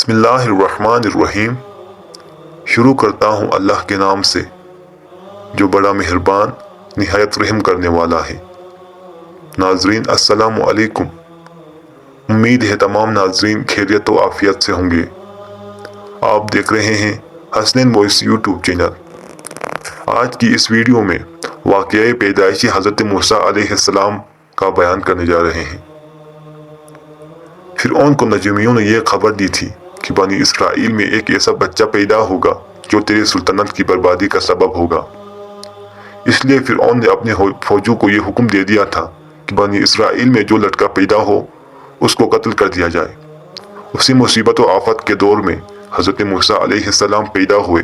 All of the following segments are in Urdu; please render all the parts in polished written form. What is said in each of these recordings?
بسم اللہ الرحمن الرحیم۔ شروع کرتا ہوں اللہ کے نام سے جو بڑا مہربان نہایت رحم کرنے والا ہے۔ ناظرین السلام علیکم۔ امید ہے تمام ناظرین خیریت و عافیت سے ہوں گے۔ آپ دیکھ رہے ہیں حسنین وائس یوٹیوب چینل۔ آج کی اس ویڈیو میں واقعہ پیدائش حضرت موسیٰ علیہ السلام کا بیان کرنے جا رہے ہیں۔ فرعون کو نجومیوں نے یہ خبر دی تھی کہ بنی اسرائیل میں ایک ایسا بچہ پیدا ہوگا جو تیرے سلطنت کی بربادی کا سبب ہوگا۔ اس لیے فرعون نے اپنے فوجوں کو یہ حکم دے دیا تھا کہ بنی اسرائیل میں جو لڑکا پیدا ہو اس کو قتل کر دیا جائے۔ اسی مصیبت و آفت کے دور میں حضرت موسیٰ علیہ السلام پیدا ہوئے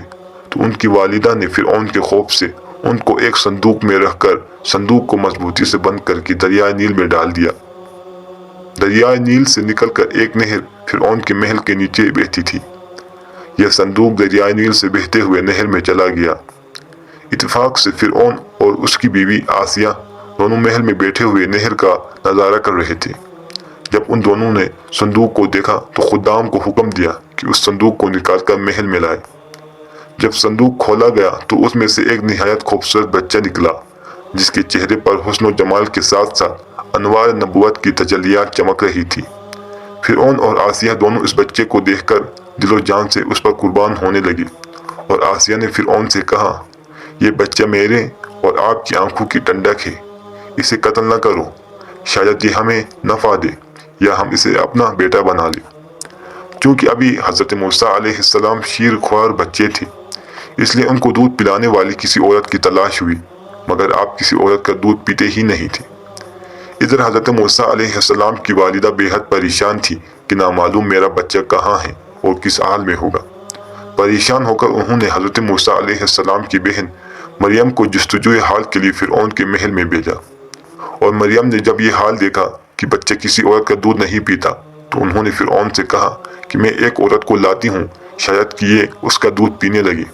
تو ان کی والدہ نے فرعون کے خوف سے ان کو ایک صندوق میں رکھ کر صندوق کو مضبوطی سے بند کر کے دریائے نیل میں ڈال دیا۔ دریائے نیل سے نکل کر ایک نہر فرعون کے محل کے نیچے بہتی تھی۔ یہ صندوق دریائے نیل سے بہتے ہوئے نہر میں چلا گیا۔ اتفاق سے فرعون اور اس کی بیوی آسیہ دونوں محل میں بیٹھے ہوئے نہر کا نظارہ کر رہے تھے۔ جب ان دونوں نے صندوق کو دیکھا تو خدام کو حکم دیا کہ اس صندوق کو نکال کر محل میں لائے۔ جب صندوق کھولا گیا تو اس میں سے ایک نہایت خوبصورت بچہ نکلا جس کے چہرے پر حسن و جمال کے ساتھ ساتھ انوار نبوت کی تجلیات چمک رہی تھی۔ فرعون اور آسیہ دونوں اس بچے کو دیکھ کر دل و جان سے اس پر قربان ہونے لگے، اور آسیہ نے فرعون سے کہا، یہ بچہ میرے اور آپ کی آنکھوں کی ٹھنڈک ہے، اسے قتل نہ کرو، شاید یہ ہمیں نفع دے یا ہم اسے اپنا بیٹا بنا لیں۔ چونکہ ابھی حضرت موسیٰ علیہ السلام شیر خوار بچے تھے، اس لیے ان کو دودھ پلانے والی کسی عورت کی تلاش ہوئی، مگر آپ کسی عورت کا دودھ پیتے ہی نہیں تھے۔ ادھر حضرت موسیٰ علیہ السلام کی والدہ بے حد پریشان تھی کہ نامعلوم میرا بچہ کہاں ہے اور کس حال میں ہوگا۔ پریشان ہو کر انہوں نے حضرت موسیٰ علیہ السلام کی بہن مریم کو جستجوئے حال کے لیے فرعون کے محل میں بھیجا، اور مریم نے جب یہ حال دیکھا کہ بچہ کسی عورت کا دودھ نہیں پیتا تو انہوں نے فرعون سے کہا کہ میں ایک عورت کو لاتی ہوں، شاید کہ یہ اس کا دودھ پینے لگے۔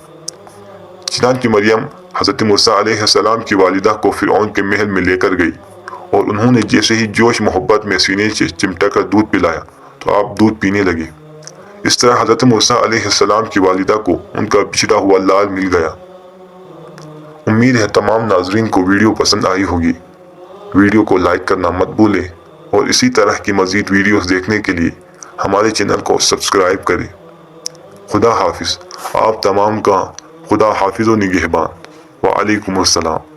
چنانچہ مریم حضرت موسیٰ علیہ السلام کی والدہ کو فرعون کے محل میں لے کر گئی، اور انہوں نے جیسے ہی جوش محبت میں سینے سے چمٹا کر دودھ پلایا تو آپ دودھ پینے لگے۔ اس طرح حضرت موسیٰ علیہ السلام کی والدہ کو ان کا بچھڑا ہوا لال مل گیا۔ امید ہے تمام ناظرین کو ویڈیو پسند آئی ہوگی۔ ویڈیو کو لائک کرنا مت بھولیں، اور اسی طرح کی مزید ویڈیوز دیکھنے کے لیے ہمارے چینل کو سبسکرائب کریں۔ خدا حافظ۔ آپ تمام کا خدا حافظ و نگہبان۔ وعلیکم السلام۔